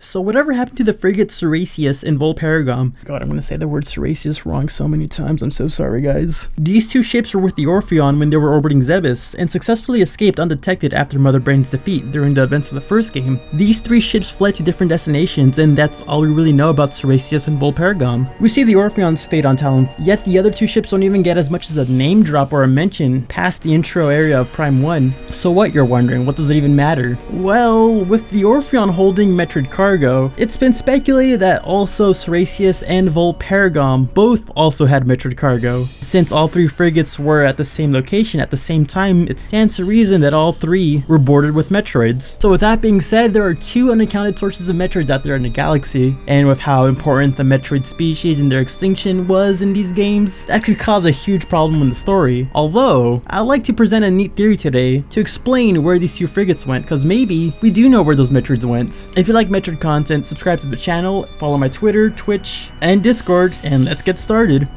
So whatever happened to the frigate Siriacus and Paragon? God, I'm gonna say the word Siriacus wrong so many times, I'm so sorry guys. These two ships were with the Orpheon when they were orbiting Zebes, and successfully escaped undetected after Mother Brain's defeat during the events of the first game. These three ships fled to different destinations, and that's all we really know about Siriacus and Paragon. We see the Orpheon's fate on Talon, yet the other two ships don't even get as much as a name drop or a mention past the intro area of Prime 1. So what, you're wondering, what does it even matter? Well, with the Orpheon holding Metroid cargo, it's been speculated that also Siriacus and Paragon both also had Metroid cargo. Since all three frigates were at the same location at the same time, it stands to reason that all three were boarded with Metroids. So with that being said, there are two unaccounted sources of Metroids out there in the galaxy, and with how important the Metroid species and their extinction was in these games, that could cause a huge problem in the story. Although, I'd like to present a neat theory today to explain where these two frigates went, because maybe we do know where those Metroids went. If you like Metroid content, subscribe to the channel, follow my Twitter, Twitch, and Discord, and let's get started.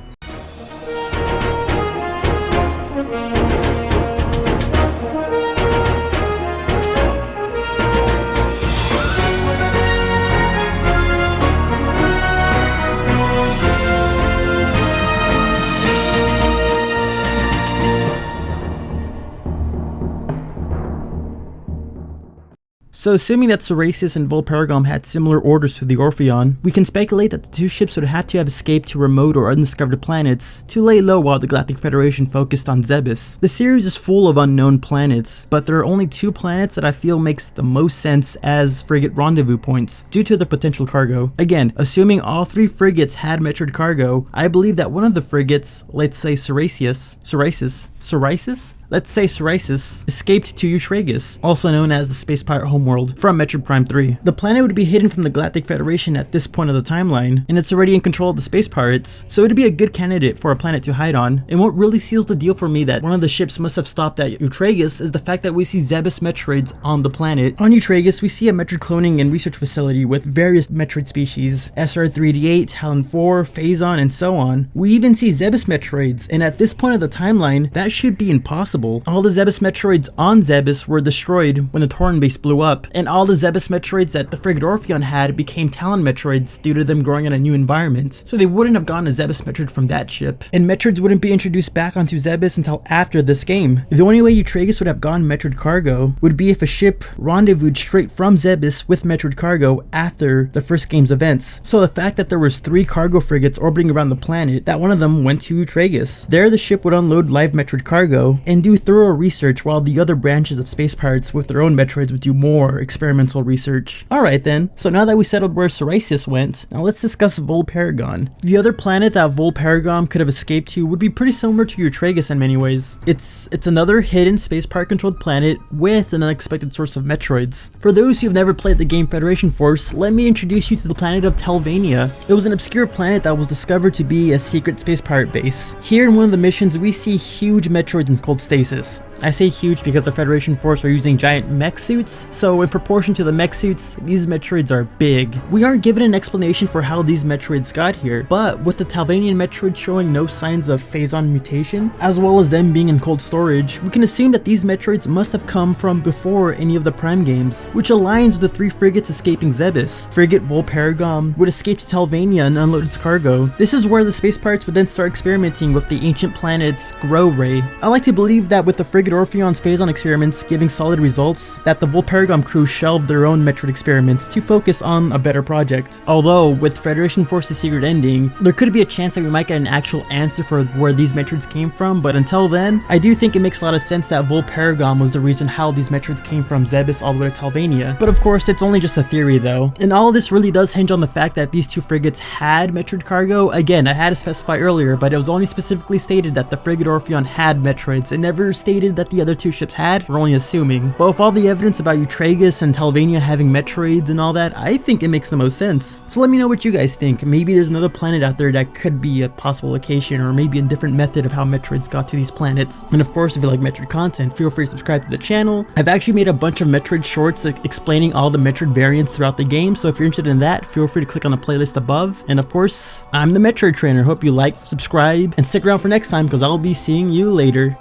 So assuming that Siriacus and Paragon had similar orders to the Orpheon, we can speculate that the two ships would have to have escaped to remote or undiscovered planets to lay low while the Galactic Federation focused on Zebes. The series is full of unknown planets, but there are only two planets that I feel makes the most sense as frigate rendezvous points due to their potential cargo. Again, assuming all three frigates had Metroid cargo, I believe that one of the frigates, let's say Siriacus, escaped to Eutragus, also known as the Space Pirate homeworld, from Metroid Prime 3. The planet would be hidden from the Galactic Federation at this point of the timeline, and it's already in control of the Space Pirates, so it'd be a good candidate for a planet to hide on. And what really seals the deal for me that one of the ships must have stopped at Eutragus is the fact that we see Zebes Metroids on the planet. On Eutragus, we see a Metroid cloning and research facility with various Metroid species, SR3D8, Talon 4, Phazon, and so on. We even see Zebes Metroids, and at this point of the timeline, that should be impossible. All the Zebes Metroids on Zebes were destroyed when the Tauran base blew up, and all the Zebes Metroids that the frigate Orpheon had became Talon Metroids due to them growing in a new environment, so they wouldn't have gotten a Zebes Metroid from that ship, and Metroids wouldn't be introduced back onto Zebes until after this game. The only way Eutragus would have gotten Metroid cargo would be if a ship rendezvoused straight from Zebes with Metroid cargo after the first game's events. So the fact that there was three cargo frigates orbiting around the planet, that one of them went to Eutragus. There the ship would unload live Metroid cargo and do thorough research, while the other branches of Space Pirates with their own Metroids would do more experimental research. Alright then, so now that we settled where Siriacus went, now let's discuss Paragon. The other planet that Paragon could have escaped to would be pretty similar to Eutragus in many ways. It's another hidden Space Pirate controlled planet with an unexpected source of Metroids. For those who have never played the game Federation Force, let me introduce you to the planet of Talvania. It was an obscure planet that was discovered to be a secret Space Pirate base. Here in one of the missions, we see huge Metroids in cold stasis. I say huge because the Federation Force are using giant mech suits, so in proportion to the mech suits, these Metroids are big. We aren't given an explanation for how these Metroids got here, but with the Talvanian Metroid showing no signs of Phazon mutation, as well as them being in cold storage, we can assume that these Metroids must have come from before any of the Prime games, which aligns with the three frigates escaping Zebes. Frigate Paragon would escape to Talvania and unload its cargo. This is where the Space Pirates would then start experimenting with the ancient planet's Grow Ray. I like to believe that with the frigate Orpheon's Phazon experiments giving solid results, that the Paragon crew shelved their own Metroid experiments to focus on a better project. Although, with Federation Force's secret ending, there could be a chance that we might get an actual answer for where these Metroids came from, but until then, I do think it makes a lot of sense that Paragon was the reason how these Metroids came from Zebes all the way to Talvania. But of course, it's only just a theory though. And all of this really does hinge on the fact that these two frigates had Metroid cargo. Again, I had to specify earlier, but it was only specifically stated that the frigate Orpheon had Metroids. It never stated that the other two ships had. We're only assuming. But with all the evidence about Eutragus and Talvania having Metroids and all that, I think it makes the most sense. So let me know what you guys think. Maybe there's another planet out there that could be a possible location, or maybe a different method of how Metroids got to these planets. And of course, if you like Metroid content, feel free to subscribe to the channel. I've actually made a bunch of Metroid shorts explaining all the Metroid variants throughout the game, so if you're interested in that, feel free to click on the playlist above. And of course, I'm the Metroid Trainer. Hope you like, subscribe, and stick around for next time, because I'll be seeing you later.